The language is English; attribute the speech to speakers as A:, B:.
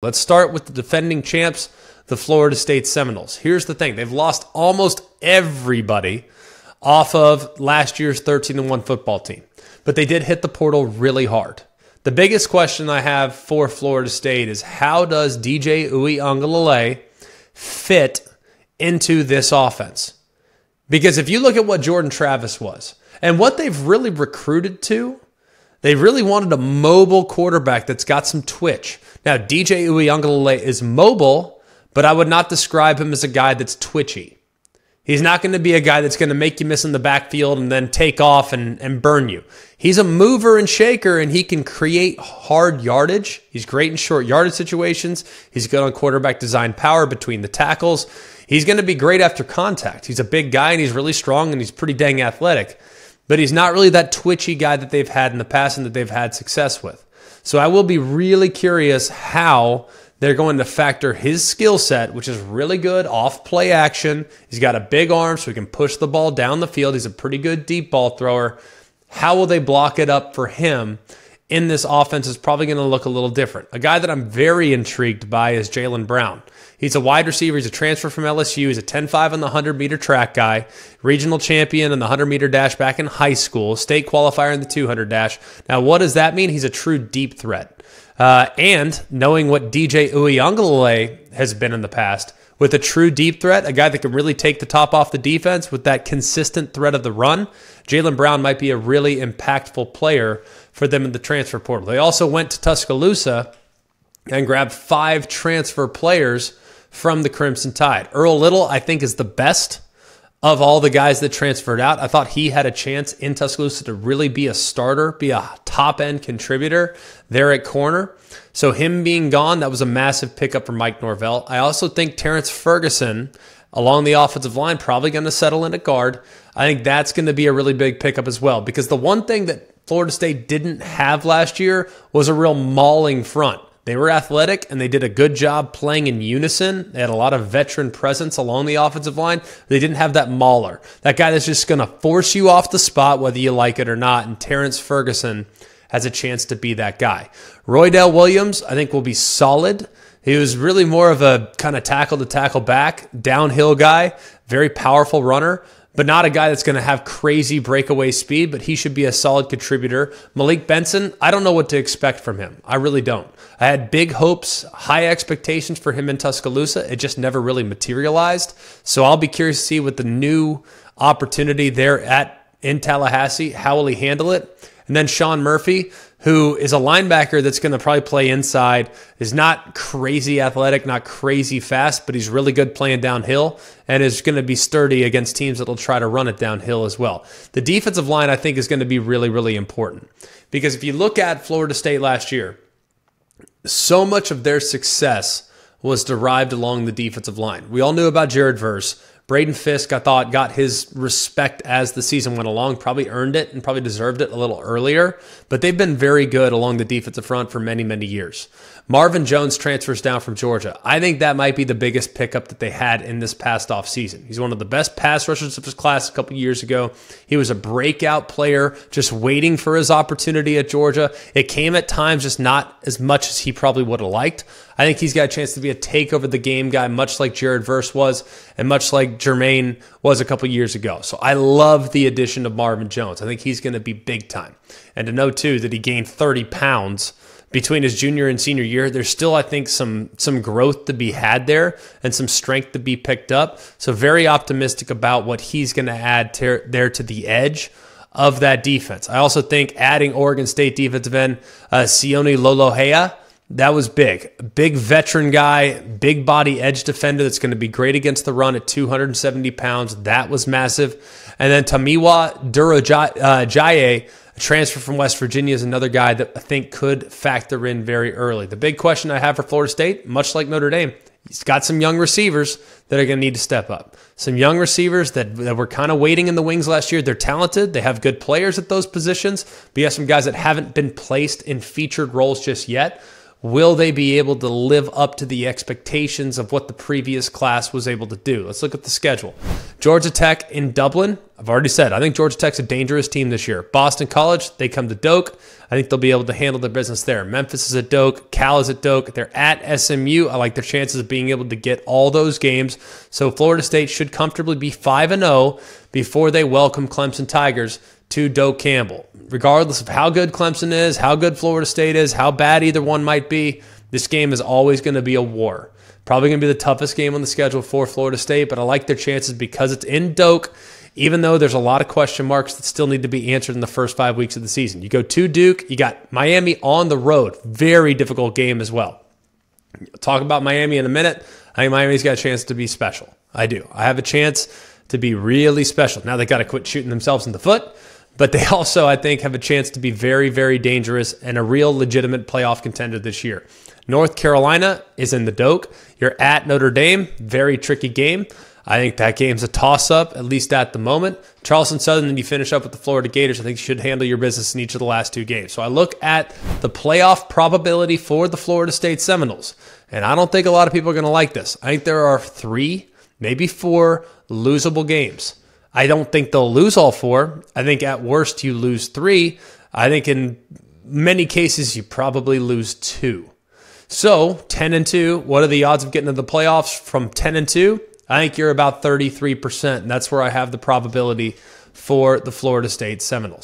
A: Let's start with the defending champs, the Florida State Seminoles. Here's the thing. They've lost almost everybody off of last year's 13-1 football team, but they did hit the portal really hard. The biggest question I have for Florida State is, how does DJ Uiagalelei fit into this offense? Because if you look at what Jordan Travis was and what they've really recruited to, they really wanted a mobile quarterback that's got some twitch. Now, DJ Uiagalelei is mobile, but I would not describe him as a guy that's twitchy. He's not going to be a guy that's going to make you miss in the backfield and then take off and burn you. He's a mover and shaker, and he can create hard yardage. He's great in short yardage situations. He's good on quarterback design power between the tackles. He's going to be great after contact. He's a big guy, and he's really strong, and he's pretty dang athletic. But he's not really that twitchy guy that they've had in the past and that they've had success with. So I will be really curious how they're going to factor his skill set, which is really good off play action. He's got a big arm, so he can push the ball down the field. He's a pretty good deep ball thrower. How will they block it up for him in this offense is probably going to look a little different. A guy that I'm very intrigued by is Jaylen Brown. He's a wide receiver. He's a transfer from LSU. He's a 10.5 on the 100-meter track guy, regional champion in the 100-meter dash back in high school, state qualifier in the 200 dash. Now, what does that mean? He's a true deep threat. And knowing what DJ Uiagalelei has been in the past, with a true deep threat, a guy that can really take the top off the defense with that consistent threat of the run, Jaylen Brown might be a really impactful player for them in the transfer portal. They also went to Tuscaloosa and grabbed 5 transfer players from the Crimson Tide. Earl Little, I think, is the best of all the guys that transferred out. I thought he had a chance in Tuscaloosa to really be a starter, be a top-end contributor there at corner. So him being gone, that was a massive pickup for Mike Norvell. I also think Terrence Ferguson, along the offensive line, probably going to settle in at guard. I think that's going to be a really big pickup as well, because the one thing that Florida State didn't have last year was a real mauling front. They were athletic, and they did a good job playing in unison. They had a lot of veteran presence along the offensive line. They didn't have that mauler, that guy that's just going to force you off the spot whether you like it or not, and Terrence Ferguson has a chance to be that guy. Roydell Williams, I think, will be solid. He was really more of a kind of tackle-to-tackle back, downhill guy, very powerful runner, but not a guy that's going to have crazy breakaway speed, but he should be a solid contributor. Malik Benson, I don't know what to expect from him. I really don't. I had big hopes, high expectations for him in Tuscaloosa. It just never really materialized. So I'll be curious to see with the new opportunity there in Tallahassee, how will he handle it? And then Sean Murphy, who is a linebacker that's going to probably play inside, is not crazy athletic, not crazy fast, but he's really good playing downhill and is going to be sturdy against teams that will try to run it downhill as well. The defensive line, I think, is going to be really, really important, because if you look at Florida State last year, so much of their success was derived along the defensive line. We all knew about Jared Verse. Braden Fisk, I thought, got his respect as the season went along, probably earned it and probably deserved it a little earlier, but they've been very good along the defensive front for many, many years. Marvin Jones transfers down from Georgia. I think that might be the biggest pickup that they had in this past offseason. He's one of the best pass rushers of his class a couple years ago. He was a breakout player, just waiting for his opportunity at Georgia. It came at times, just not as much as he probably would have liked. I think he's got a chance to be a take-over-the-game guy, much like Jared Verse was and much like Jermaine was a couple years ago. So I love the addition of Marvin Jones. I think he's going to be big time. And to know, too, that he gained 30 pounds between his junior and senior year, there's still, I think, some growth to be had there and some strength to be picked up. So very optimistic about what he's going to add there to the edge of that defense. I also think adding Oregon State defensive end Sione Lolohea, that was big. Big veteran guy, big body edge defender that's going to be great against the run at 270 pounds. That was massive. And then Tamiwa Durajaye, a transfer from West Virginia, is another guy that I think could factor in very early. The big question I have for Florida State, much like Notre Dame, he's got some young receivers that are going to need to step up. Some young receivers that were kind of waiting in the wings last year. They're talented. They have good players at those positions. But you have some guys that haven't been placed in featured roles just yet. Will they be able to live up to the expectations of what the previous class was able to do? Let's look at the schedule. Georgia Tech in Dublin. I've already said, I think Georgia Tech's a dangerous team this year. Boston College, they come to Doak. I think they'll be able to handle their business there. Memphis is at Doak. Cal is at Doak. They're at SMU. I like their chances of being able to get all those games. So Florida State should comfortably be 5-0 before they welcome Clemson Tigers to Doak Campbell. Regardless of how good Clemson is, how good Florida State is, how bad either one might be, this game is always going to be a war. Probably going to be the toughest game on the schedule for Florida State, but I like their chances because it's in Doak, even though there's a lot of question marks that still need to be answered in the first 5 weeks of the season. You go to Duke, you got Miami on the road. Very difficult game as well. I'll talk about Miami in a minute. I think Miami's got a chance to be special. I do. I have a chance to be really special. Now they got to quit shooting themselves in the foot, but they also, I think, have a chance to be very, very dangerous and a real legitimate playoff contender this year. North Carolina is in the Doak. You're at Notre Dame. Very tricky game. I think that game's a toss-up, at least at the moment. Charleston Southern, then you finish up with the Florida Gators. I think you should handle your business in each of the last 2 games. So I look at the playoff probability for the Florida State Seminoles, and I don't think a lot of people are going to like this. I think there are 3, maybe 4 losable games. I don't think they'll lose all 4. I think at worst you lose 3. I think in many cases you probably lose 2. So 10-2, what are the odds of getting to the playoffs from 10-2? I think you're about 33%, and that's where I have the probability for the Florida State Seminoles.